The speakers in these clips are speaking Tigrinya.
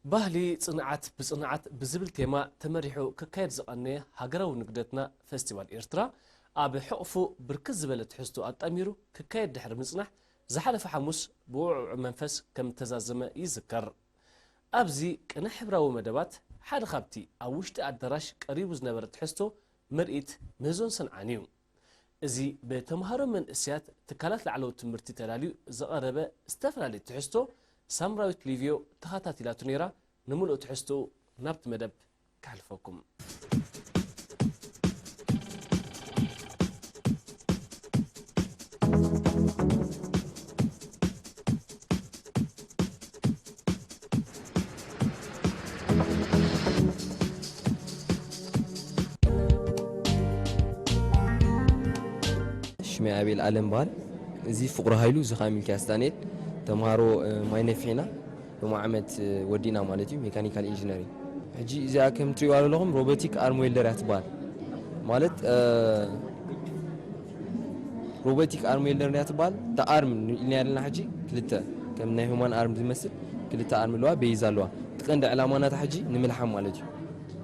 ባህሊ ጽንዓት ብጽንዓት ብዝብል ቴማ ተመሪሑ ክካየድ ዝቐነየ ሃገራዊ ንግደትና ፌስቲቫል ኤርትራ ኣብ ሕቕፉ ብርክት ዝበለ ትሕዝቶ ኣጣሚሩ ክካየድ ድሕሪ ምጽናሕ ዝሓለፈ ሐሙስ ብውዕውዕ መንፈስ ከም ተዛዘመ ይዝከር። ኣብዚ ቅነ ሕብራዊ መደባት ሓደ ካብቲ ኣብ ውሽጢ ኣዳራሽ ቀሪቡ ዝነበረ ትሕዝቶ ምርኢት ምህዞን ሰንዓን እዩ። እዚ ብተምሃሮ መንእስያት ትካላት ላዕለዎት ትምህርቲ ተዳልዩ ዝቐረበ ዝተፈላለዩ ትሕዝቶ ሳምራዊት ሊቪዮ ተኸታቲላቱ ነይራ። نملؤ تحستو نبت مدب كحلفكم شمي أبي العالم بال زي فقر هايلو زخامي كاستانيل تمهارو ماي نفعنا بمعامة ودينا مالتي ميكانيكال انجينيرينج حجي اذا كم تريو لهم روبوتيك ارم ويلدر يتبال مالت روبوتيك ارم ويلدر يتبال تا ارم اللي يالنا حجي كلتا كم ناي هومان ارم زمسل كلتا ارم لوا بيزالوا تقند علامات حجي نملحم مالتي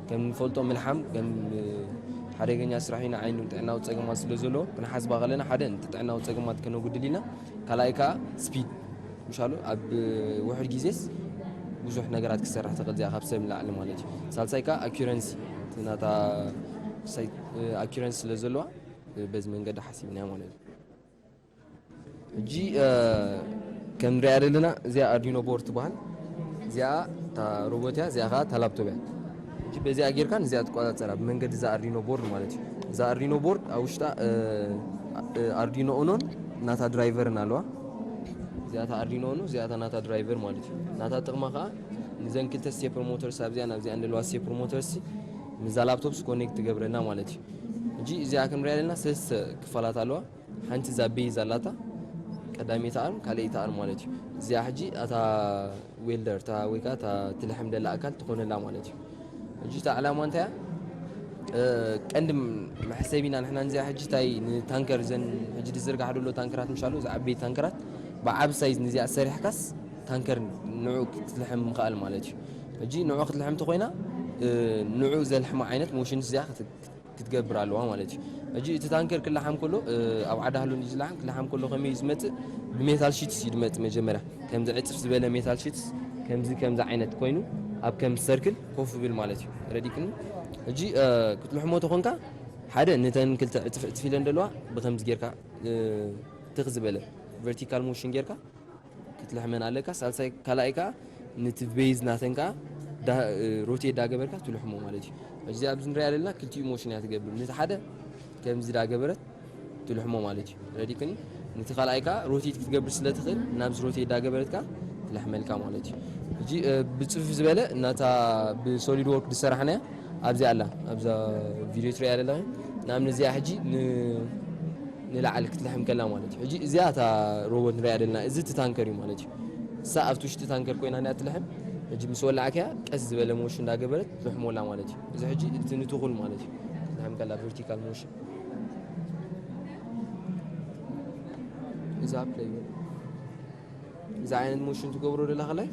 كم فولتو ملحم كم حريقنا سراحينا عينو تعنا وتصقمات سلازلو كنا حسب غلنا حدا انت تعنا وتصقمات كانوا قدلينا كلايكا سبيد مشالو أب واحد جيزس وجوح نجارات كسرح تقدي أخاب سام العالم مالتي سالسايكا accuracy تناتا ساي accuracy لزلوا بس من قد حسيبنا مالتي جي كم رأي لنا زي أردينو بورد بان زي تا روبوتيا زي أخا تلابتوبه جي بزي أجير كان زي أتقاعد ترى من قد زي أردينو بورد مالتي زي أردينو بورد أوشتا أردينو أونون ناتا درايفر نالوا زيادة أردينو زيادة ناتا درايفر مالتي ناتا تقمقا نزن كلتا سيبر موتورس أبزي أنا أبزي عندي الواس سيبر موتورس مزا لابتوبس كونيكت قبرنا مالتي جي إذا كم رأينا سيس كفالات علوا حنت زبي زلاتا قدامي تارم كالي تارم مالتي زي حجي أتا ويلدر تا ويكا تا تلحم دلا أكل تكون لا مالتي جي تا علامات يا عندم محسبينا نحن نزي حجي تاي تانكر زن حجي تزرق حلو تانكرات مشالو زعبي تانكرات بعب سايز نزي أسرح كاس تانكر نوع تلحم مقال مالتي جي نوع وقت لحم تقوينا نوع زي لحم عينت موشن زي كتقبر على الوان مالتي جي تتانكر كل لحم كله أو عده له نزي لحم كل لحم كله خميس مت بميثال شيتس يدمت مجمرة كم زي عطف زبالة ميثال شيتس كم زي عينت كوينو أب كم سيركل كوف بالمالتي رديكن جي كنت لحمه تخونكا حدا نتن كل تفيلن دلوا بخمس جيركا تغزبله vertical motion جيركا كتلحمن عليك سالساي كلايكا نتبيز ناتنكا دا روتي دا جبركا تلحمو مالتي اجزي ابزن ريالنا كلتي موشن يتقبل نت حدا كم زي دا جبرت تلحمو مالتي رديكني نت كلايكا روتي تقبل سلاتخل نابز روتي دا جبرتكا تلحملكا مالتي جي بتصف زباله ناتا بسوليد وورك دسرحنا ابزي الله ابزا فيديو تريال لا نعمل زي حجي نلعلك تلحم كلام مالتي حجي زياده روبوت نريادلنا ازي تتانكري مالتي ساعفتوش تتانكر كوينا انا تلحم حجي مسولعك قز بلا موشن دا قبلت تلحمولا مالتي اذا حجي تنتخل مالتي تلحم كلا فيرتيكال موشن اذا بلاي اذا عين موشن تقبروا لها خلاي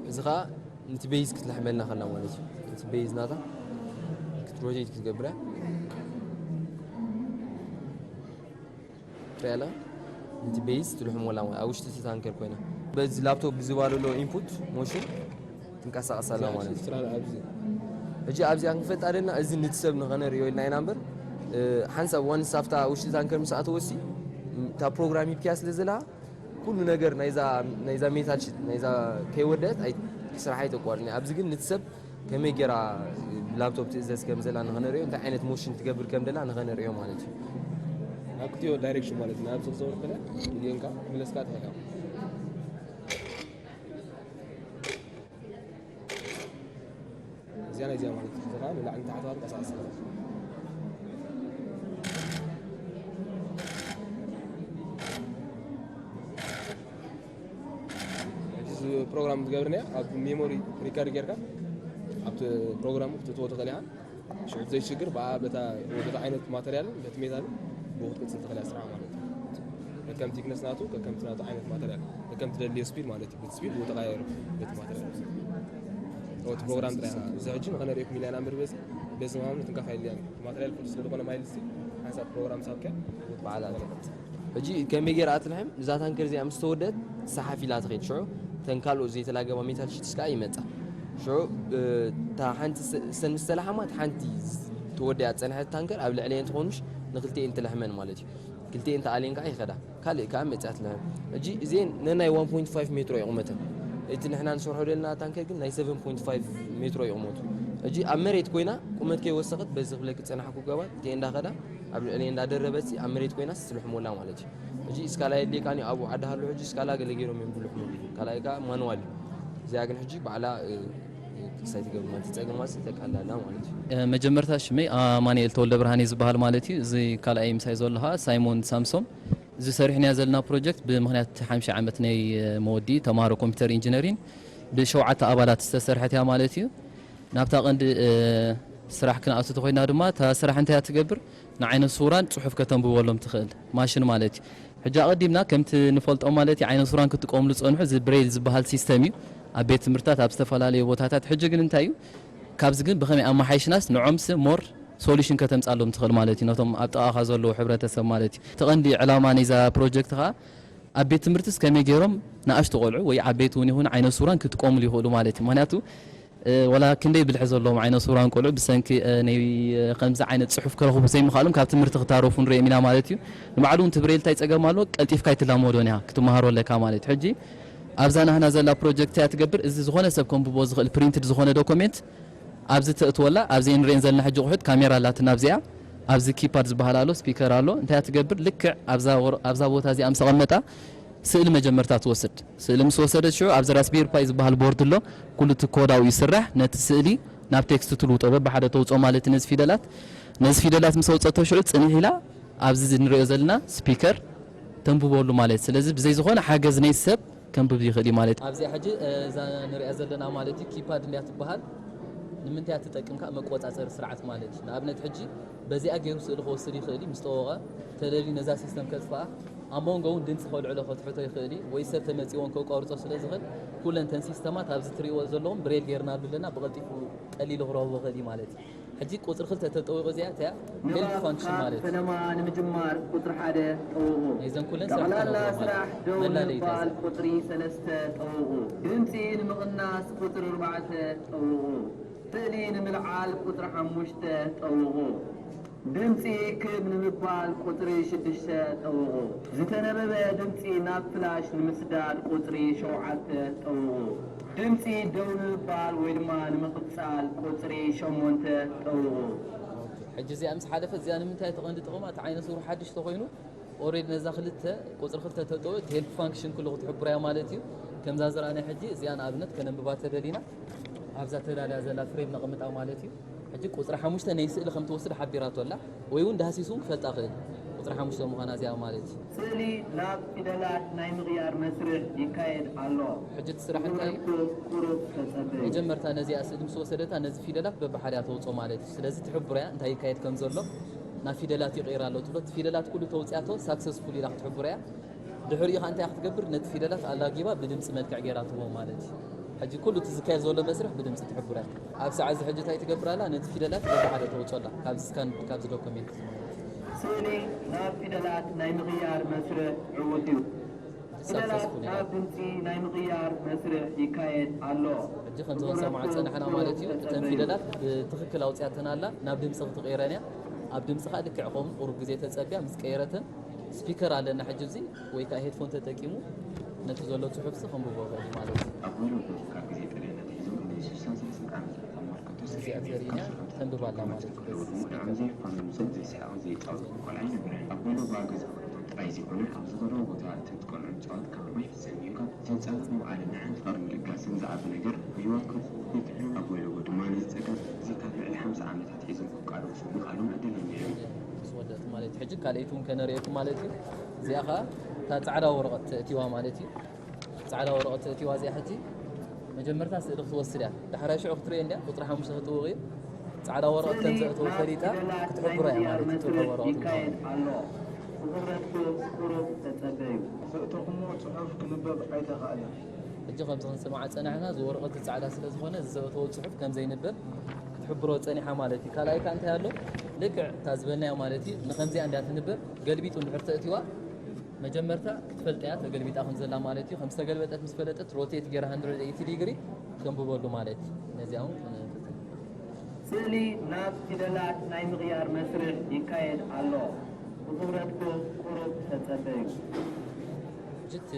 اذا نتبيز كتلحملنا خلا مالتي نتبيز ناتا كتروجيت كتقبره فعلا انت بيز تلحم ولا اوش تتانكر كوينا بس لابتوب بزوالو له انبوت موشن تنقسقس على مالتي اجي ابزي انفت ارنا ازي نتسب نغنر يو لاين نمبر حنسب وان سافتا اوش تتانكر مساعت وسي تا بروجرامي بكاس لزلا كل ነገር ናይዛ ሜታል ሽት ናይዛ ከይወደት አይ ስራሐይ ተቋርኒ ኣብዚ ግን ንትሰብ ከመይ ገራ ላፕቶፕ ትእዘዝ ከም ዘላ ንኸነሪዮ እንታይ ዓይነት ሞሽን ትገብር ከም ደላ ንኸነሪዮ ማለት እዩ أكتيو دايركشن مالتنا نفس الصور كده يلينكا بلسكات هيك زيانة زي مالتي تمام لا أنت عطاها أساس بروجرام تقبرني أب ميموري ريكارد كيركا أب بروجرام تتوتر عليها شو زي شجر بقى بتا عينة ماتريال بتميزان بوقت كنت تخلي أسرع مالتي كم تيكنس ناتو كم تناتو عينة ماتريال كم تدلي سبيد مالتي بتسبيد وتغير بت ماتريال ሮት ፕሮግራም ጥራ ዘጅ ነው ረክ ሚሊዮን አምር በዚህ ማም ተንካፋይል يعني ማቴሪያል ፎርስ ስለሆነ ማይልስ حسب ፕሮግራም ሳብከ بعد እጂ ከመገር አትልህም እዛ ታንከር እዚያ ምስተወደት ሰሐፊ ላ ትኸይድ ሹ ተንካሎ እዚህ ተላገባ ሜታል ሽት ስቃይ ይመጣ ሹ ታ ሓንቲ ሰንስተላሐማት ሓንቲ ተወደ ያጸናህ ታንከር ኣብ ልዕሊን ትኾንሽ ንክልቴ እንት ለህመን ማለት እዩ ክልቴ እንት አሌን ካ ይኸዳ ካለ ካ መጻት ለህ እጂ እዚን ነናይ 1.5 ሜትር ይቆመተ እቲ ንሕና ንሰርሖ ደልና ታንከር ግን ናይ 7.5 ሜትር ይቆመቱ እጂ ኣብ መሬት ኮይና ቁመት ከይወሰኸት በዚ ክለክ ጸናሕኩ ገባት እቲ እንዳኸዳ ኣብ ልዕሊ እንዳደረበት ኣብ መሬት ኮይና ስልሕ ሞላ ማለት እዩ እጂ እስካላይ ሊቃኒ አቡ አዳሃሉ እጂ እስካላ ገለገሮም ይምብልሑ ካላይካ ማኑዋል እዚያ ግን እጂ ባዕላ ሳይት ገርማት ተጸገማስ ተቃላላ ማለት እዩ መጀመርታ ሽመይ አማኑኤል ተወልደ ብርሃኔ ዝበሃል ማለት እዩ እዚ ካልኣይ ምሳይ ዘለሃ ሳይሞን ሳምሶም እዚ ሰሪሕና ዘለና ፕሮጀክት ብምኽንያት 50 ዓመት ናይ መወዲ ተማሃሮ ኮምፒውተር ኢንጂነሪንግ ብሸውዓተ አባላት ዝተሰርሐት ያ ማለት እዩ ናብታ ቀንዲ ስራሕ ክናኣቱ ተኾይና ድማ ታ ስራሕ እንታይ ትገብር ንዓይነ ሱራን ጽሑፍ ከተንብበሎም ትኽእል ማሽን ማለት እዩ ሕጂ ቀዲምና ከምቲ ንፈልጦ ማለት እዩ ዓይነ ሱራን ክትቆምሉ ጸንሑ እዚ ብሬል ዝበሃል ሲስተም እዩ ኣብ ቤት ትምህርታት ኣብ ዝተፈላለዩ ቦታታት ሕጂ ግን እንታይ እዩ ካብዚ ግን ብኸመይ ኣማሓይሽናስ ንዖምስ ሞር ሶሉሽን ከተምጻሎም ትኽእል ማለት እዩ ነቶም ኣብ ጥቓኻ ዘለዉ ሕብረተሰብ ማለት እዩ ተቐንዲ ዕላማ ናይዛ ፕሮጀክት ኻ ኣብ ቤት ትምህርትስ ከመይ ገይሮም ንኣሽቱ ቆልዑ ወይ ዓበይቲ እውን ይኹን ዓይነ ሱራን ክትቆምሉ ይኽእሉ ማለት እዩ ምክንያቱ ወላ ክንደይ ብልሕ ዘለዎም ዓይነ ሱራን ቆልዑ ብሰንኪ ናይ ከምዚ ዓይነት ጽሑፍ ክረኽቡ ዘይምኽኣሎም ካብ ትምህርቲ ክታረፉ ንሪኦም ኢና ማለት እዩ ንባዕሉ እውን ትብሬል እንታይ ፀገም ኣሎ ቀልጢፍካ ይትላመዶን ኢኻ ክትመሃሮ ኣለካ ማለት እዩ ሕጂ ኣብዛ ናህና ዘላ ፕሮጀክት እያ ትገብር እዚ ዝኾነ ሰብ ከምብቦ ዝኽእል ፕሪንትድ ዝኾነ ዶኩሜንት ኣብዚ ተእትወላ ኣብዚ እንሪአን ዘለና ሕጂ ቁሑት ካሜራ ኣላትና ኣብዚኣ ኣብዚ ኪፓድ ዝበሃል ኣሎ ስፒከር ኣሎ እንታይ ትገብር ልክዕ ኣብዛ ቦታ እዚኣ ምስ ተቐመጣ ስእሊ መጀመርታ ትወስድ ስእሊ ምስ ወሰደት ሽዑ ኣብዚ ራስቤሪ ፓይ ዝበሃል ቦርድ ኣሎ ኩሉ ኮዳው ይስራሕ ነቲ ስእሊ ናብ ቴክስት ትልውጦ በባሓደ ተውጾ ማለት ነዚ ፊደላት ምስ ወጸቶ ሽዑ ጽንሕ ኢላ ኣብዚ እንሪኦ ዘለና ስፒከር ተንብበሉ ማለት ስለዚ ብዘይ ዝኾነ ሓገዝ ናይ ሰብ ከንብብ ይኽእል ማለት ኣብዚ ሕጂ እዛ ንሪኣ ዘለና ማለት እዩ ኪፓድ እንያ ትበሃል ንምንታይ ትጠቅምካ መቆጻጸሪ ስርዓት ማለት እዩ ንኣብነት ሕጂ በዚኣ ገይሩ ስእሊ ክወስድ ይኽእል ምስ ተወቐ ተደሊ ነዛ ሲስተም ከጥፋኣ ኣብ መንጎውን ድምፂ ከልዕሎ ከትሕቶ ይኽእል ወይ ሰብ ተመፂዎን ከቋርፆ ስለ ዝኽእል ኩለን ተን ሲስተማት ኣብዚ ትሪእዎ ዘለዎም ብሬል ጌርናሉ ኣለና ብቐልጢፉ ቀሊሉ ክረኽቦ ይኽእል ማለት እዩ ሕጂ ቁፅሪ 2 ተጠዊቑ እዚኣ እታ ሄልፕ ፋንክሽን ማለት እዩ ፈለማ ንምጅማር ቁፅሪ 1 ጠውቑ እዘን ኩለን ጠቕላላ ስራሕ ደው ንምባል ቁፅሪ 3 ጠውቑ ድምፂ ንምቕናስ ቁፅሪ 4 ጠውቑ ስእሊ ንምልዓል ቁፅሪ 5 ጠውቑ ድምፂ ክብ ንምባል ቁፅሪ 6 ጠውቑ ዝተነበበ ድምፂ ናብ ፍላሽ ንምስዳድ ቁፅሪ 7 ጠውቑ ድምፂ ደው ንምባል ወይ ድማ ንምቕፃል ቁፅሪ 8 ጠውቑ ሕጂ እዚኣ ምስ ሓለፈ እዚኣ ንምንታይ ተቐንዲ ጥቕማ እቲ ዓይነ ሱሩ ሓድሽ ተኾይኑ ኦሬዲ ነዛ ክልተ ቁፅሪ 2 ተጠውት ሄልፕ ፋንክሽን ኩሉ ክትሕብራ ማለት እዩ ከምዛ ዝረኣና ሕጂ እዚኣ ንኣብነት ከነንብባ ተደሊና ኣብዛ ተዳልያ ዘላ ፍሬም ነቕምጣ ማለት እዩ ሕጂ ቁፅሪ 5 ናይ ስእሊ ከም ትወስድ ሓቢራቶ ኣላ ወይ እውን ዳህሲሱ ክፈልጣ ክእል ቁፅሪ 5 ምዃና እዚኣ ማለት እዩ ስእሊ ናብ ፊደላት ናይ ምቕያር መስርሕ ይካየድ ኣሎ ሕጂ እቲ ስራሕ እንታይ መጀመርታ ነዚኣ ስእሊ ምስ ወሰደታ ነዚ ፊደላት በባሓድያ ተውፆ ማለት እዩ ስለዚ ትሕብርያ እንታይ ይካየድ ከም ዘሎ ናብ ፊደላት ይቕይር ኣሎ ትብሎ እቲ ፊደላት ኩሉ ተውፅያቶ ሳክሰስፉል ኢላ ክትሕብርያ ድሕሪኡ ኻ እንታይ ክትገብር ነቲ ፊደላት ኣላጊባ ብድምፂ መልክዕ ጌራ ትቦ ማለት እዩ ሕጂ ኩሉ እቲ ዝካየድ ዘሎ መስርሕ ብድምፂ ትሕብርያ ኣብ ሰዓት እዚ ሕጂ እንታይ ትገብራላ ነቲ ፊደላት በባሓደ ተውፆላ ካብዚ ስካን ካብዚ ዶኩሜንት ስእሊ ናብ ፊደላት ናይ ምቕያር መስርሕ ዕውት እዩ ፊደላት ናብ ድምፂ ናይ ምቕያር መስርሕ ይካየድ ኣሎ ሕጂ ከምዚ ክንሰምዖ ፀናሕና ማለት እዩ እተን ፊደላት ብትኽክል ኣውፅያተን ኣላ ናብ ድምፂ ክትቀይረን እያ ኣብ ድምፂ ኻ ልክዕ ከምኡ ቁሩብ ግዜ ተፀቢያ ምስ ቀይረተን ስፒከር ኣለና ሕጂ እዚ ወይ ከዓ ሄድፎን ተጠቂሙ ነቲ ዘሎ ጽሑፍሲ ከምብቦ ይኽእል ማለት እዩ እዚኣ ዘርእየና ተንብባላ ማለት እዩ ጥራይ ዘይኮነ ኣብ ዝቐረቡ ቦታታት ትቆልዑ ምፅዋት ካብ ማይ ሰሚዩካ ተንፃፍ መባዓልና ዕንፍር ምልጋስን ዝዓቢ ነገር ህይወት ክትሕሉ ኣብ ወለዎ ድማ ንዝፀገም እዚ ካብ ልዕሊ 50 ዓመታት ሒዞም ክቃለሱ ምኻሎም ዕድለኛ እዮም ስወደት ማለት ሕጂ ካልአይቱ እውን ከነርእየኩም ማለት እዩ እዚኣ ኸ እታ ፃዕዳ ወረቐት ተእቲዋ ማለት እዩ ፃዕዳ ወረቐት ተእቲዋ እዚኣ ሕጂ መጀመርታ ስእሊ ክትወስድ እያ ድሕሪ ሽዑ ክትርእየ እንድያ ቁፅሪ 5 ክትውቕ እዩ ፃዕዳ ወረቐት ተንዘእተወ ፈሊጣ ክትሕብራ እያ ማለት እዩ ትውቀ ወረቐት ዝኽረቱ ቁሩብ ተፀበዩ ዘእተኹሞ ፅሑፍ ክንበብ ኣይተኽእልን ሕጂ ከም ዝንሰማዕ ጸናሕና ዝወረቐት ጻዕዳ ስለ ዝኾነ ዝዘበተው ጽሑፍ ከም ዘይንበብ ክትሕብሮ ጸኒሓ ማለት እዩ ካልኣይ ካ እንታይ ኣሎ ልክዕ ታዝበናዮ ማለት እዩ ንኸምዚኣ እንዳትንበብ ገልቢጡ እንድሕር ተእትዋ መጀመርታ ክትፈልጥያ ተገልቢጣ ከም ዘላ ማለት እዩ ከም ዝተገልበጠት ምስ ፈለጠት ሮቴት ጌራ 180 ዲግሪ ከንብበሉ ማለት እዩ ነዚያውን ስእሊ ናብ ፊደላት ናይ ምቕያር መስርሕ ይካየድ ኣሎ ብትኩረትኩም ቁሩብ ተጸበዩ جت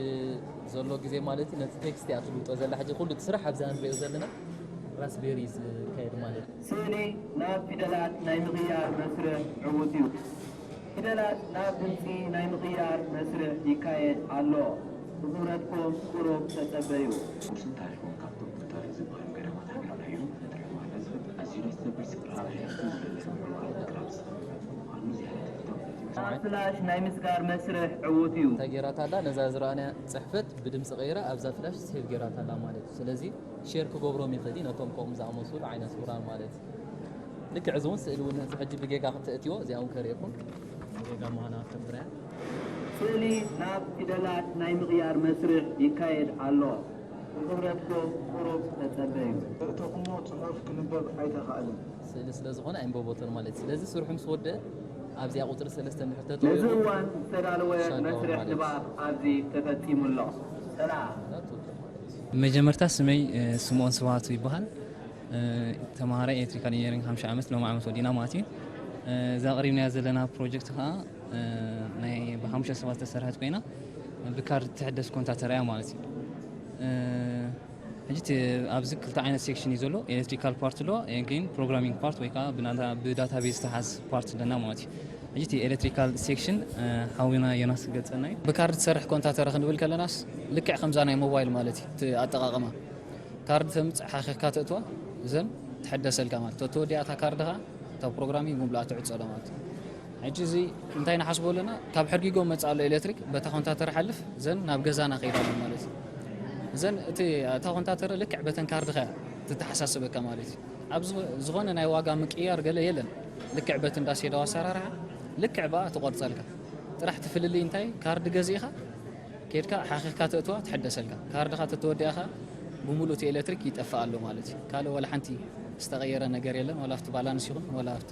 زلوا جزء مالتي نتكست يعطلوا تزل حاجة كله تسرح بزان بيوزلنا راس بيريز كايد مالتي سيني ناب فيدلات نايم غيار مسرح عوتيو فيدلات ناب بنتي نايم غيار مسرح يكايد علو بظهورتكم قروب تتبايو وصلت تعرفون كابتن بطاري زبان قرامات حقا العيون تدركوا على زبط أزيرا يستبر سكرها يحتوز فلاش ناي مسكار مسرح عوتيو تغيرات الله نزازرانا صحفت بدمص غيره ابزا فلاش سيف غيرات الله مالت ስለዚህ ሼር ክገብሮ የሚፈልይ ነቶም ቆም ዝኣመሰሉ ዓይነት ሱራን ማለት ልክ ዕዙን ስእሉን ዝሕጅ ብጌጋ ክትእትዮ እዚኦም ከሪእኩም ብጌጋ መሃና ተምብራ ስእሊ ናብ ፊደላት ናይ ምቕያር መስርሕ ይካየድ ኣሎ ብኽብረትኩም ቁሩብ ተጸበዩ እተቕሞ ጽሑፍ ክንበብ ኣይተኻእልን ስእሊ ስለ ዝኾነ ኣይንበቦትን ማለት ስለዚህ ስርሑ ምስ ወድእ أبزي أقول سلسلة محتاج. نزوان سدالوه مسرح نباب أبزي تفتيم الله. سلام. مجمرتا سمي سمون سواتي بحال. تمارة إلكتريكال إنجينيرينغ همش عملت لو معمل ودينا ماتي. إذا قريب نازل لنا بروجكت ها ناي بهمش سوات السرعة بينا بكار تحدث كونتاتر يا مالتي. جيت أبزك كل تعين سيكشن يزولو إلكتريكال بارت لو يمكن بروجرامينج بارت ويكا بداتا بيز تحس بارت لنا ماتي. جيتي إلكتريكال سيكشن حاولنا يناس قلت أنا بكارد سرح كونتاتر خلينا نقول كلا ناس لك خمسة موبايل مالتي أتقاقمه كارد ثمت حقيقات أتوا زين تحدث الكمال تو دي أتا كاردها تو بروجرامينج مبلغ تعود سلامات عجزي انتينا حسبوا لنا كاب حرقي قوم على الإلكتريك بتا كونتاتر حلف زين نابقى زانا خيرا مالتي زين تي تا كونتاتر لك عبتن كاردها تتحسس بكمالتي أبز زغنا ناي واقع مكيار قال يلن لك عبتن داسي دوا سرارها لك عبا تقعد سلك راح تفل اللي انتي كارد جزيخه كيركا حقيقة تأتوا تحدث لك كارد خا تتودي اخا بمولو تي الكتريك يتفعل له مالتي قالوا ولا حنتي استغير النجار يلن ولا فت بالانس يكون ولا فت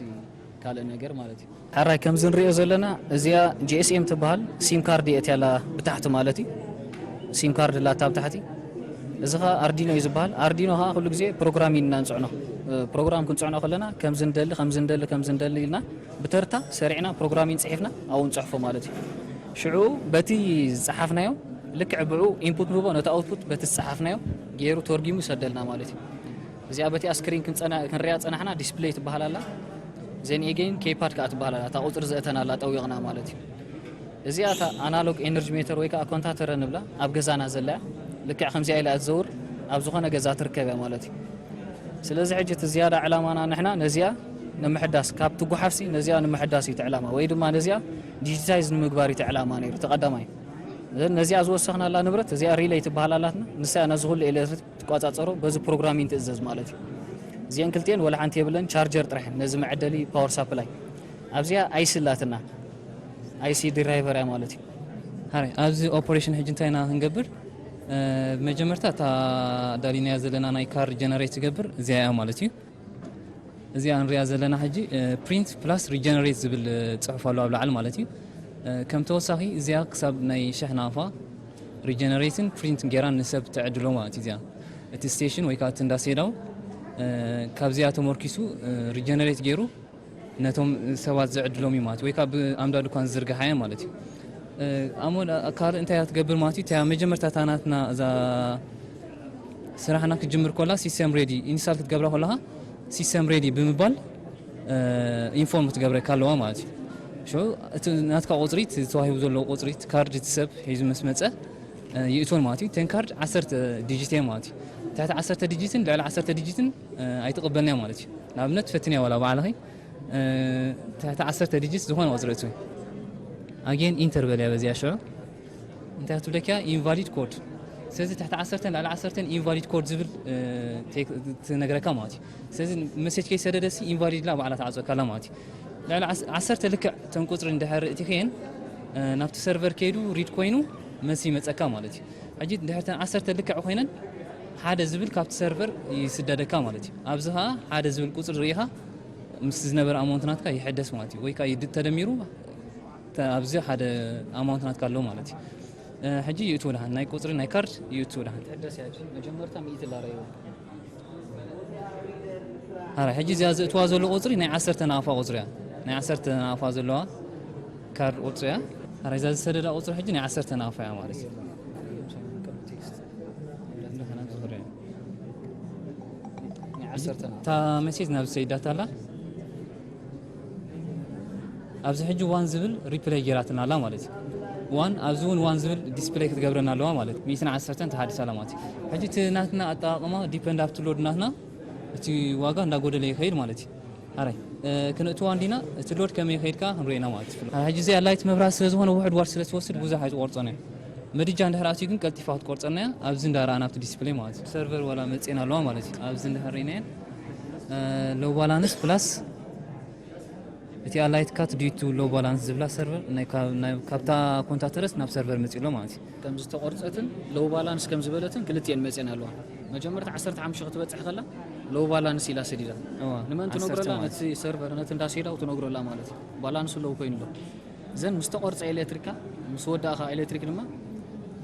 قال النجار مالتي حراي كم زن ريو زلنا ازيا جي اس ام تبال سيم كارد ياتي على بتاعت مالتي سيم كارد لا تاب تحتي اذا اردينو يزبال اردينو ها كل جزء بروجرامين نانصعنو بروجرام كنت صعنا خلنا كم زندل لنا بترتا سريعنا بروجرامين صحفنا او نصحفه مالتي شعو بتي صحفنا يوم لك عبعو انبوت نوبو نتا اوتبوت بتي صحفنا يوم غيرو تورجيمو سدلنا مالتي زي ابتي اسكرين كنريا صنحنا ديسبلاي تبهلالا زين ايجين كيباد كات بهلالا تا اوتر زاتنا لا طويقنا مالتي زياتا انالوج انرجي ميتر ويكا كونتاتر نبلا اب غزانا زلا لك خمسه الى ازور اب زخونه غزا تركبه مالتي سلازي حجة زيادة علامنا نحنا نزيا نمحداس كاب تقحفسي نزيا نمحداسي تعلامة ويدما نزيا ديجيتايز نمقباري تعلامة نير تقدماي نزيا زوسخنا لا نبرت زيا ريليت بحالاتنا نسا نزغل إلى تقاطعصرو بز بروجرامين تأزز مالتي زين كلتين ولا حنتي بلن شارجر طرح نزم عدلي باور سبلاي ابزيا اي سلاتنا اي سي درايفر مالتي هاي ابزي اوبريشن حجنتاينا نقبر مجمرتا تا دارينا زلنا ناي كار جنريت تقبر زي مالتي زي ان ريا زلنا حجي برينت بلس ريجنريت زبل تصحفوا له على مالتي كم توصاهي زي حساب ناي شحنافا ريجنريتن برينت غيران نسب تعدلو مالتي زي ات ستيشن ويكات انداسيدو كابزياتو موركيسو ريجنريت غيرو نتوم سوات زعدلو ميمات ويكاب امدادو كان زرغ حياه مالتي أمون كار أنت تقبل ماتي تا مجمرتا تاناتنا إذا سرحنا كجمر كلها سيستم ريدي إنسال تقبله كلها سيستم ريدي بمبال إنفورم تقبله كلها ماتي شو ناتك أوتريت تواهي وزلوا أوتريت كارد تسب هيز مسمته يأتون ماتي تين كارد 10 ديجيتين ماتي تحت 10 ديجيتين على 10 ديجيتين أي تقبلنا مالتي نابنت فتني ولا بعلهاي تحت 10 ديجيت زهون وزرتوي again interval يا بزي شو انت هتقول لك invalid code سيزي تحت 10 على 10 invalid code زبل تنقرا كماتي سيزي مسج كي سددسي invalid لا على تعزو كلاماتي على 10 لك تنقطر اندحر تخين نافت سيرفر كيدو ريد كوينو مسي مصكا مالتي أجد دحرتن 10 لكع خوينن حدا زبل كابت سيرفر يسددك مالتي أبزها حدا زبل قصر ريها مستزنبر أمونتناتك يحدث مالتي ويكا يدد تدميرو أبزها حدا أمونتناتك له مالتي حجي يوتولها ناي قصر ناي كارت يوتولها تحدث يا جي مجمرتها 100 دولار هاي حجي زيازة توازل قصري ناي 10 نافا قصريا ناي 10 نافا زلوا كار قصريا هاي إذا سدد قصر حجي ناي 10 نافا يا مالتي تا مسيج ناب سيدات الله أبز حجو وان زبل ريبلاي جراتنا لا مالتي وان أبزون وان زبل ديسبلاي كتجبرنا لا مالتي 110 تحدي سلاماتي حجي تناتنا أطاقما ديبند أفتر لود ناتنا تي واقع نقول لي خير مالتي هاي كنا توان دينا تلود كم يخير كا هنرينا مالتي حجي زي اللايت مبراس لزوان واحد وارس لتوصل بوزا حاجة ورطانه مديجان دهراتي كن كالتفات قرصنا أبزين دارنا في ديسبلاي مالتي سيرفر ولا متسينا لا مالتي أبزين دهرينين لو بالانس بلس اتي لايت كات دي تو لو بالانس زبلا سيرفر ناي كابتا كونتاترس ناب سيرفر متيلو مالتي كم زتقرصتن لو بالانس كم زبلتن كلتين متسينا لوا مجمرت 10 عام شغل تبصح خلا لو بالانس الى سديدا لما انت نغرلا نتي سيرفر نت انداسيدا وتنغرلا مالتي بالانس لو كاين له زين مستقرص الكتريكا مسوداخا الكتريك لما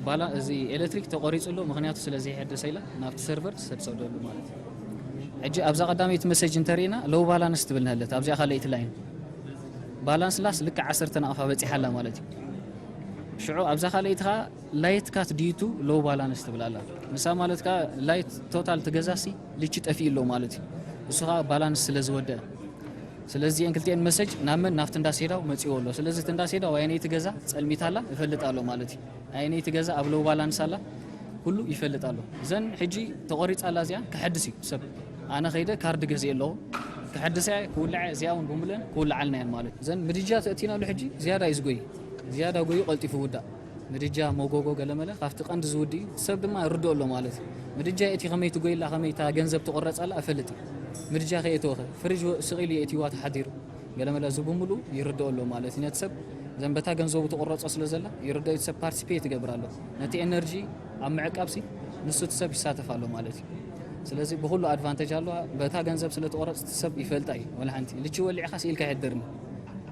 بالا زي الكتريك تقريص له مخنيات سلازي حدث سيلا نافت سيرفر سدسودو مالتي اجي ابزا قدامي تمسج انترينا لو بالانس تبلنا لت ابزا خليت لاين بالانس لاس لك 10 نافا بصي حلا مالتي شعو ابزا خليتها لايت كات ديتو لو بالانس تبلالا مسا مالتك لايت توتال تجزاسي ليش طفي له مالتي اسها بالانس سلازوده ስለዚህ እንክልቴን መሰጅ ናመን ናፍት እንዳሰዳው መጽዮሎ ስለዚህ እንዳሰዳው አይኔ ትገዛ ጸልሚታላ ይፈልጣሉ ማለት አይኔ ትገዛ አብሎ ባላንስ አላ ሁሉ ይፈልጣሉ ዘን ሕጂ ተቆሪጻላ ዚያ ከሐድሲ ሰብ አና ኸይደ ካርድ ገዝ የለው ከሐድሲ ኩልዓ ዚያውን ብሙለን ኩልዓልና ያን ማለት ዘን ምድጃ ተእቲናሉ ሕጂ ዚያዳ ይዝጎይ ዚያዳ ጎይ ቀልጢፉ ውዳ ምድጃ ሞጎጎ ገለመለ ካፍት ቀንድ ዝውዲ ሰብ ድማ ይርዶሎ ማለት ምድጃ እቲ ከመይ ትጎይላ ከመይ ታ ገንዘብ ተቆረጻላ አፈልጥ ምድጃ ከየተወኸ ፍሪጅ ስቂል የቲዋት ሓዲሩ ገለመለ ዝቡሙሉ ይርዶሎ ማለት ነትሰብ ዘንበታ ገንዘቡ ተቆረጾ ስለዘላ ይርዶ ይተሰብ ፓርቲሲፔት ይገብራሉ ነቲ ኤነርጂ አምዕቃብሲ ንሱ ተሰብ ይሳተፋሉ ማለት ስለዚህ በሁሉ አድቫንቴጅ አለው በታ ገንዘብ ስለተቆረጽ ተሰብ ይፈልጣይ ወላንቲ ልቺ ወልዒ ኻስ ኢልካ ይደርኒ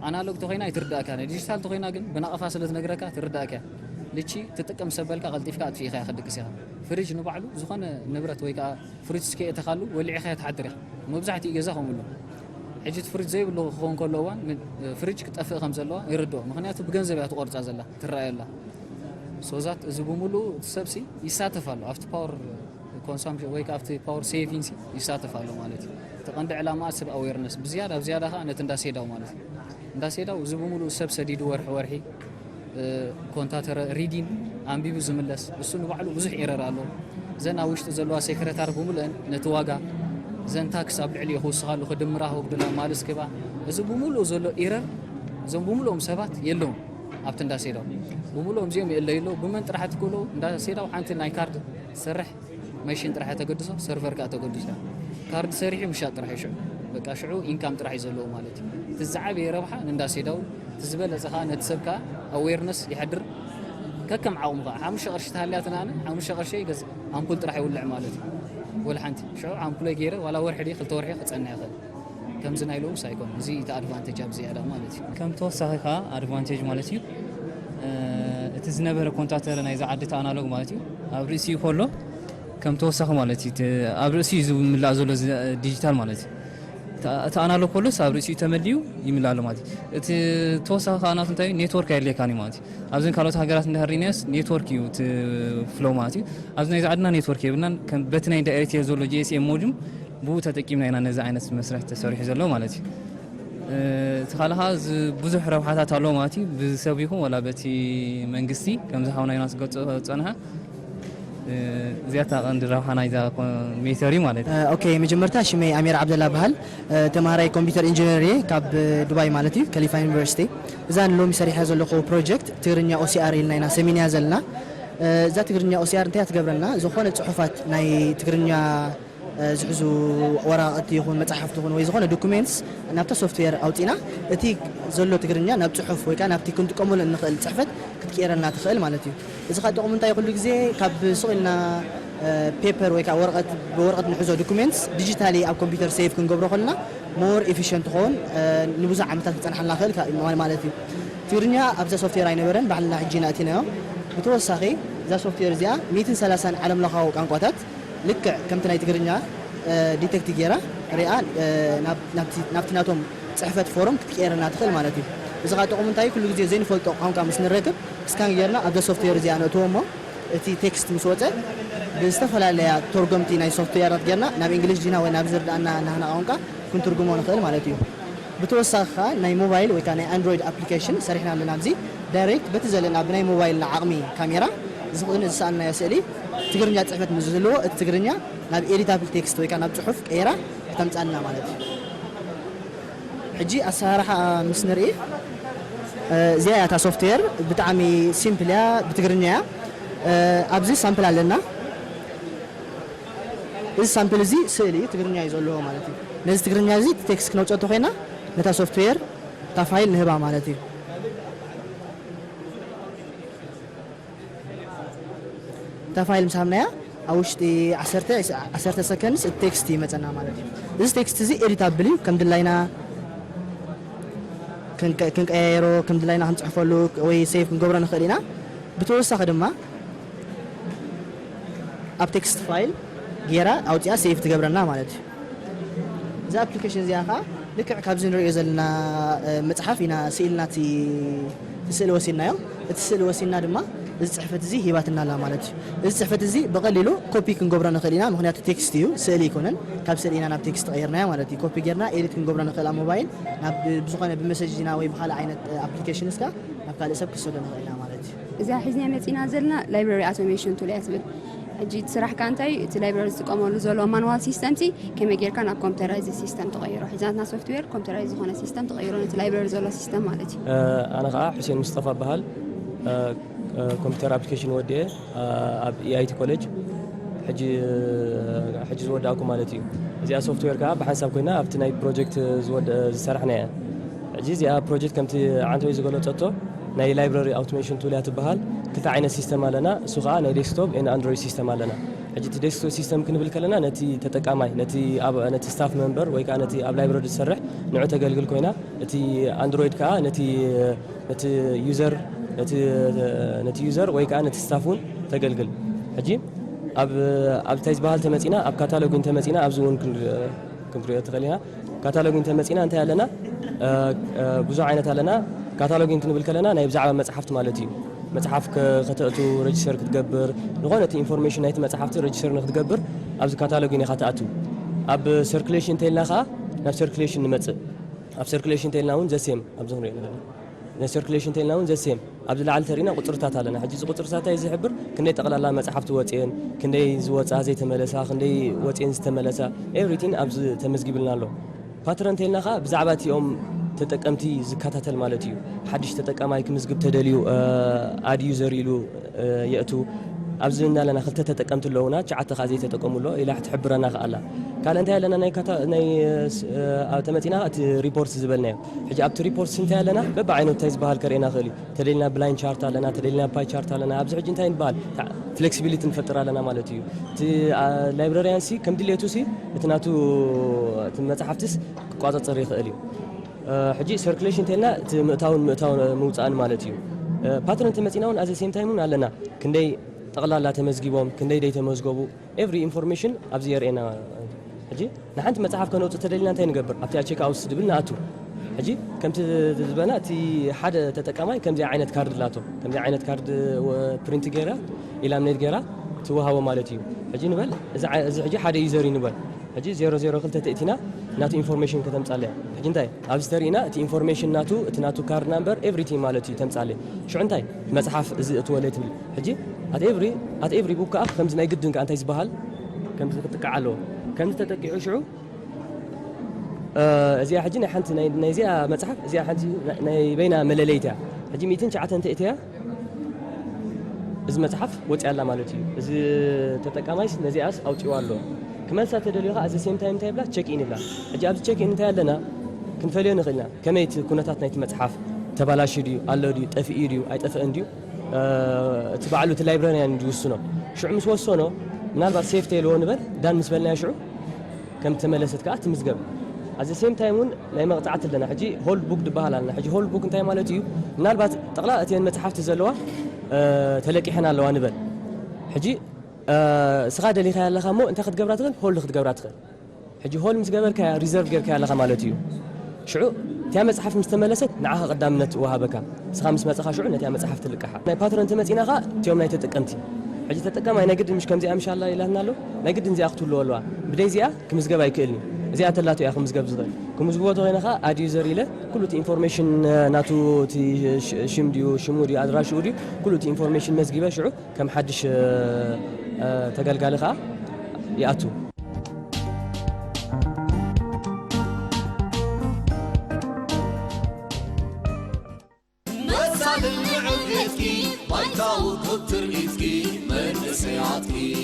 አናሎግ ተኾይና ይትርዳካ ዲጂታል ተኾይና ግን በናቀፋ ስለትነግረካ ትርዳካ ልቺ ተጠቀም ሰበልካ ቀልጢፍካ አጥፊኻ ይخدቅስ ይኻ ፍሪጅ ንባዕሉ ዝኾነ ንብረት ወይ ካ ፍሪጅ ስከ የተኻሉ ወልዒኻ ተሓድር ይኻ መብዛሕቲ ይገዛኹም ብሎ ሕጂ ፍሪጅ ዘይብሉ ክኾን ከሎዋን ፍሪጅ ክጠፍእ ከም ዘለዋ ይርድኦ ምክንያቱ ብገንዘብ ያ ተቆርጻ ዘላ ትራኣየላ ሶዛት እዚ ብሙሉ ሰብሲ ይሳተፋሉ አፍቲ ፓወር ኮንሰምፕሽን ወይ ካ አፍቲ ፓወር ሴቪንግስ ይሳተፋሉ ማለት ተቀንደ ዕላማ ሰብ አዌርነስ ብዝያዳ ብዝያዳ ካ ነት እንዳሰዳው ማለት እንዳሰዳው እዚ ብሙሉ ሰብ ሰዲዱ ወርሒ ኮንታተር ሪዲን አንቢቡ ዝምለስ እሱ ንባዕሉ ብዙሕ ኤረር ኣሎ ዘና ውሽጥ ዘለዋ ሴክሬታር ብሙሉን ነተዋጋ ዘን ታክስ ኣብ ልዕሊ ይኹስኻሉ ክድምራ ወግድላ ማልስ ክባ እዚ ብሙሉ ዘሎ ኤረር ዘን ብሙሉም ሰባት የለውም ኣብቲ እንዳሰዳው ብሙሉም ዚኦም የለይሎ ብመን ጥራሕት ኩሉ እንዳሰዳው ሓንቲ ናይ ካርድሰርሕ ማሽን ጥራሕ ተገድሶ ሰርቨር ካ ተገድሶ ካርድ ሰሪሕ ምሻጥ ጥራሕ ይሽዑ በቃ ሽዑ ኢንካም ጥራሕ ይዘለዎ ማለት ትዛዓብ የረብሓ እንዳሰዳው تزبلصها نتسبكا اويرنس يحدر ككم عاومغا 5 قرش تهلياتنا 5 قرش يغز امبول طرح يولع مالتي ولا حنتي شو امبول غيره ولا ورحدي خلت ورحي خصنا ياخذ كم زنايلو سايكون زي تا ادفانتج اب زياده مالتي كم توسخها ادفانتج مالتي تزنبر كونتاكتر ناي زعدت انالوج مالتي ابريسي كله كم توسخ مالتي ابريسي ملازو ديجيتال مالتي تانالوج كله سابريسي تمليو يملالو مالتي توسخ خانات انت نيتورك يليكاني مالتي ابزن كالوت هاغرات እንደህሪነስ ኔትወርክ ዩ ፍሎ ማለት አብዝና ይዛድና ኔትወርክ ይብና በትናይ ዳይሬክት የዞሎ ጂኤስኤም ሞጁም ቡ ተጠቂምና ኢና ነዛ አይነት መስራት ተሰሪሕ ዘሎ ማለት ተኻለኻ ብዙሕ ረብሓታት ኣሎ ማለት ብሰብ ይኹን ወላ በቲ መንግስቲ ከምዚ ሓውና ኢና ስገጽ ጸንሃ زياده عند روحنا اذا ميتري مالت اوكي مجمرتا شمي امير عبد الله بحال تمهاري كمبيوتر انجينيري كاب دبي مالتي كاليفا يونيفرسيتي زان لو مسري هذا لو بروجكت تيرنيا او سي ار لنا سيمينيا زلنا ذا تيرنيا او سي ار انت تقبرنا زخونه صحفات ناي تيرنيا زحزو ورقه يكون مصحف تكون وي زخونه دوكيومنتس نابتا سوفتوير اوتينا اتي زلو تيرنيا ناب صحف وي كان نابتي كنت قمول نخل صحفت ክትቀየረልና ትኽእል ማለት እዩ እዚ ካ ጥቕሙ እንታይ ኩሉ ግዜ ካብ ስቕልና ፔፐር ወይ ከዓ ብወረቐት ንሕዞ ዶኩሜንትስ ዲጂታሊ ኣብ ኮምፒውተር ሴቭ ክንገብሮ ከለና ሞር ኤፊሽንት ክኸውን ንብዙሕ ዓመታት ክፀንሐልና ክእል ማለት እዩ ትግርኛ ኣብዛ ሶፍትዌር ኣይነበረን ባዕልና ሕጂ ናእቲናዮ ብተወሳኺ እዛ ሶፍትዌር እዚኣ 130 ዓለም ለኻዊ ቋንቋታት ልክዕ ከምቲ ናይ ትግርኛ ዲቴክት ጌራ ሪኣ ናብቲ ናቶም ፅሕፈት ፎረም ክትቀየረልና ትኽእል ማለት እዩ እዚ ካ ጥቕሙ እንታይ ኩሉ ግዜ ዘይንፈልጦ ቋንቋ ምስ ንረክብ እስካን ጌርና ኣብዛ ሶፍትዌር እዚኣ ነእትዎ እሞ እቲ ቴክስት ምስ ወፀ ብዝተፈላለያ ተርጎምቲ ናይ ሶፍትዌራት ጌርና ናብ እንግሊዝ ዲና ወይ ናብ ዝርዳእና ናህና ቋንቋ ክንትርጉሞ ንኽእል ማለት እዩ ብተወሳኺ ከዓ ናይ ሞባይል ወይ ከዓ ናይ ኣንድሮይድ ኣፕሊኬሽን ሰሪሕና ኣለና ኣብዚ ዳይሬክት በቲ ዘለና ብናይ ሞባይልና ዓቕሚ ካሜራ ዝሰኣልናዮ ስእሊ ትግርኛ ፅሕፈት ምስ ዝህልዎ እቲ ትግርኛ ናብ ኤዲታብል ቴክስት ወይ ከዓ ናብ ፅሑፍ ቀይራ ክተምፃልና ማለት እዩ ሕጂ ኣሰራርሓ ምስ ንርኢ እዚኣ እታ ሶፍትዌር ብጣዕሚ ሲምፕል እያ ብትግርኛ እያ ኣብዚ ሳምፕል ኣለና እዚ ሳምፕል እዚ ስእሊ ትግርኛ እዩ ዘለዎ ማለት እዩ ነዚ ትግርኛ እዚ ቴክስት ክነውፀቶ ኮይና ነታ ሶፍትዌር እታ ፋይል ንህባ ማለት እዩ እታ ፋይል ምስ ሃብናያ ኣብ ውሽጢ 10 ሰከንድስ እቲ ቴክስት ይመፀና ማለት እዩ እዚ ቴክስት እዚ ኤዲታብል እዩ ከም ድላይና ክንቀያየሮ ከም ድላይና ክንፅሕፈሉ ወይ ሴቭ ክንገብሮ ንኽእል ኢና ብተወሳኺ ድማ ኣብ ቴክስት ፋይል ጌራ ኣውፅያ ሴቭ ትገብረና ማለት እዩ እዚ ኣፕሊኬሽን እዚኣ ከዓ ልክዕ ካብዚ ንሪኦ ዘለና መፅሓፍ ኢና ስእልናቲ ስእሊ ወሲድናዮ እቲ ስእሊ ወሲድና ድማ እዚ ፅሕፈት እዚ ሂባትና ኣላ ማለት እዩ እዚ ፅሕፈት እዚ ብቐሊሉ ኮፒ ክንገብሮ ንኽእል ኢና ምክንያቱ ቴክስት እዩ ስእሊ ይኮነን ካብ ስእሊ ኢና ናብ ቴክስት ቀይርናዮ ማለት እዩ ኮፒ ጌርና ኤዲት ክንገብሮ ንኽእል ኣብ ሞባይል ናብ ብዝኾነ ብመሰጅ ዲና ወይ ብካልእ ዓይነት ኣፕሊኬሽን እስካ ናብ ካልእ ሰብ ክሰዶ ንኽእል ኢና ማለት እዩ እዛ ሒዝና መፂና ዘለና ላይብራሪ ኣውቶሜሽን ቱል እያ ትብል ሕጂ ስራሕካ እንታይ እቲ ላይብራሪ ዝጥቀመሉ ዘሎ ማኑዋል ሲስተም ከመይ ጌርካ ናብ ኮምፒተራይዝ ሲስተም ተቐይሮ ሒዛትና ሶፍትዌር ኮምፒተራይዝ ዝኾነ ሲስተም ተቐይሮ ነቲ ላይብራሪ ዘሎ ሲስተም ማለት እዩ ኣነ ከዓ ሕሴን ሙስጠፋ በሃል ኮምፒተር ኣፕሊኬሽን ወዲአ ኣብ ኢአይቲ ኮሌጅ ሕጂ ዝወዳእኩ ማለት እዩ እዚኣ ሶፍትዌር ከዓ ብሓንሳብ ኮይና ኣብቲ ናይ ፕሮጀክት ዝሰርሕና እያ ሕጂ እዚኣ ፕሮጀክት ከምቲ ዓንተወይ ዝገለፀቶ ናይ ላይብራሪ ኣውቶሜሽን ቱል እያ ትበሃል ክልተ ዓይነት ሲስተም ኣለና እሱ ከዓ ናይ ዴስክቶፕ ኤን ኣንድሮይድ ሲስተም ኣለና ሕጂ እቲ ዴስክቶፕ ሲስተም ክንብል ከለና ነቲ ተጠቃማይ ነቲ ስታፍ መንበር ወይ ከዓ ነቲ ኣብ ላይብራሪ ዝሰርሕ ንዑ ተገልግል ኮይና እቲ ኣንድሮይድ ከዓ ነቲ ዩዘር ነቲ ዩዘር ወይ ከዓ ነቲ ስታፉን ተገልግል ሕጂ ኣብ እንታይ ዝበሃል ተመፂና ኣብ ካታሎግን ተመፂና ኣብዚ እውን ክንሪኦ ትኽእል ኢና ካታሎግን ተመፂና እንታይ ኣለና ብዙሕ ዓይነት ኣለና ካታሎግን ክንብል ከለና ናይ ብዛዕባ መፅሓፍቲ ማለት እዩ መፅሓፍ ከተእቱ ሬጅስተር ክትገብር ዝኾነ እቲ ኢንፎርሜሽን ናይቲ መፅሓፍቲ ሬጅስተር ንክትገብር ኣብዚ ካታሎግን ኢኻ ትኣቱ ኣብ ሰርኩሌሽን እንተኢልና ከዓ ናብ ሰርኩሌሽን ንመፅእ ኣብ ሰርኩሌሽን እንተኢልና እውን ዘሴም ኣብዚ ክንሪኦ ዘለና ናይ ሰርኩሌሽን እንተኢልና እውን ዘሴም ኣብዚ ላዕሊ ተሪእና ቁፅርታት ኣለና ሕጂ እዚ ቁፅርታት እዩ ዝሕብር ክንደይ ጠቕላላ መፅሓፍቲ ወፅአን ክንደይ ዝወፃ ዘይተመለሳ ክንደይ ወፅአን ዝተመለሳ ኤቭሪቲን ኣብዚ ተመዝጊብልና ኣሎ ፓተርን እንተኢልና ከዓ ብዛዕባ እቲኦም ተጠቀምቲ ዝከታተል ማለት እዩ ሓድሽ ተጠቃማይ ክምዝግብ ተደልዩ ኣድ ዩዘር ኢሉ የእቱ ኣብዚ እናለና ክልተ ተጠቀምቲ ኣለውና ሸዓተ ከዓ ዘይተጠቀሙሎ ኢላ ክትሕብረና ከኣላ ካልእ እንታይ ኣለና ናይ ተመፂና እቲ ሪፖርት ዝበልናዮ ሕጂ ኣብቲ ሪፖርት እንታይ ኣለና በብዓይነቱ እንታይ ዝበሃል ከርእየና ክእል እዩ ተደሊና ብላይን ቻርት ኣለና ተደሊና ፓይ ቻርት ኣለና ኣብዚ ሕጂ እንታይ ንበሃል ፍሌክሲቢሊቲ ንፈጥር ኣለና ማለት እዩ እቲ ላይብራርያን ሲ ከም ድሌቱ ሲ እቲ ናቱ እቲ መፅሓፍትስ ክቋፀፀር ይኽእል እዩ ሕጂ ሰርኩሌሽን እንተኢልና እቲ ምእታውን ምውፃእን ማለት እዩ ፓተርን ተመፂና እውን ኣዘ ሴም ታይም እውን ኣለና ክንደይ ጠቕላላ ተመዝጊቦም ክንደይ ደይ ተመዝገቡ ኤቭሪ ኢንፎርሜሽን ኣብዚ የርእየና ሕጂ ንሓንቲ መፅሓፍ ከነውፅእ ተደሊና እንታይ ንገብር ኣብቲ ቼክ ኣውት ድብል ንኣቱ ሕጂ ከምቲ ዝበና እቲ ሓደ ተጠቃማይ ከምዚ ዓይነት ካርድ ላቶ ከምዚ ዓይነት ካርድ ፕሪንት ገይራ ኢላምኔት ገይራ ትወሃቦ ማለት እዩ ሕጂ ንበል እዚ ሕጂ ሓደ ዩዘር ንበል ሕጂ 002 ተእቲና ናቱ ኢንፎርሜሽን ከተምፃለ ሕጂ እንታይ ኣብዚ ተሪእና እቲ ኢንፎርሜሽን ናቱ እቲ ናቱ ካርድ ናምበር ኤቭሪቲንግ ማለት እዩ ተምፃለ ሽዑ እንታይ መፅሓፍ እዚ እትወለ ትብል ሕጂ ኣት ኤቭሪ ቡክ ከዓ ከምዚ ናይ ግድን ከዓ እንታይ ዝበሃል ከምዚ ክትጥቃዕ ኣለዎ ከምዚ ተጠቂዑ ሽዑ እዚኣ ሕጂ ናይ ሓንቲ ናይ እዚኣ መፅሓፍ እዚኣ ሓንቲ ናይ በይና መለለይት እያ ሕጂ 109 ተእትያ እዚ መፅሓፍ ወፂኣላ ማለት እዩ እዚ ተጠቃማይስ ነዚኣስ ኣውፂዋ ኣሎ ክመልሳ ተደልዩ ከዓ እዚ ሴም ታይም እንታይ ይብላ ቼክ ኢን ይብላ ሕጂ ኣብዚ ቼክ ኢን እንታይ ኣለና ክንፈልዮ ንኽእልና ከመይ እቲ ኩነታት ናይቲ መፅሓፍ ተባላሽ ድዩ ኣሎ ድዩ ጠፊኡ ድዩ ኣይጠፍአን ድዩ تبعلو اللايبراريان يوسنو شو مس وسنو ምናልባት ሴፍቲ የለውን በል ዳን ምስበልና ያሽዑ ከም ተመለሰት ከኣ ትምዝገብ አዘ ሴም ታይሙን ናይ መቅጣዕት ለና ሕጂ ሆል ቡክ ድባሃላልና ሕጂ ሆል ቡክ እንታይ ማለት እዩ ምናልባት ጠቅላላ እተን መጽሐፍቲ ዘለዋ ተለቂሕና ኣለዋ ንበል ሕጂ ስኻ ደሊኻ ያለኻ ሞ እንታይ ክትገብራ ትኽእል ሆል ክትገብራ ትኽእል ሕጂ ሆል ምስ ገበርካ ሪዘርቭ ጌርካ ያለኻ ማለት እዩ ሽዑ እታ መጽሐፍ ምስ ተመለሰት ንዓኻ ቀዳምነት ወሃበካ ስኻ ምስ መጽኻ ሽዑ ነታ መጽሐፍ ትልቀሓ ናይ ፓትረን ተመጺናኻ እትዮም ናይ ተጠቀምቲ ሕጂ ተጠቀማይ ናይ ግድን ምሽ ከምዚኣ ኢንሻአላህ ኢላትና ኣሎ ናይ ግድን እዚኣ ክትህልዎ ኣለዋ ብደይ እዚኣ ክምዝገብ ኣይክእልኒ እዚኣ ተላቱ እያ ክምዝገብ ዝኽእል ክምዝግቦ ተኮይንኻ ኣድ ዩዘር ኢለ ኩሉ እቲ ኢንፎርሜሽን ናቱ እቲ ሽም ድዩ ሽሙ ድዩ ኣድራሽኡ ድዩ ኩሉ እቲ ኢንፎርሜሽን መዝጊበ ሽዑ ከም ሓድሽ ተገልጋሊ ከዓ ይኣቱ مصال العبيتكي بايتاو كتر إزكي من سياتكي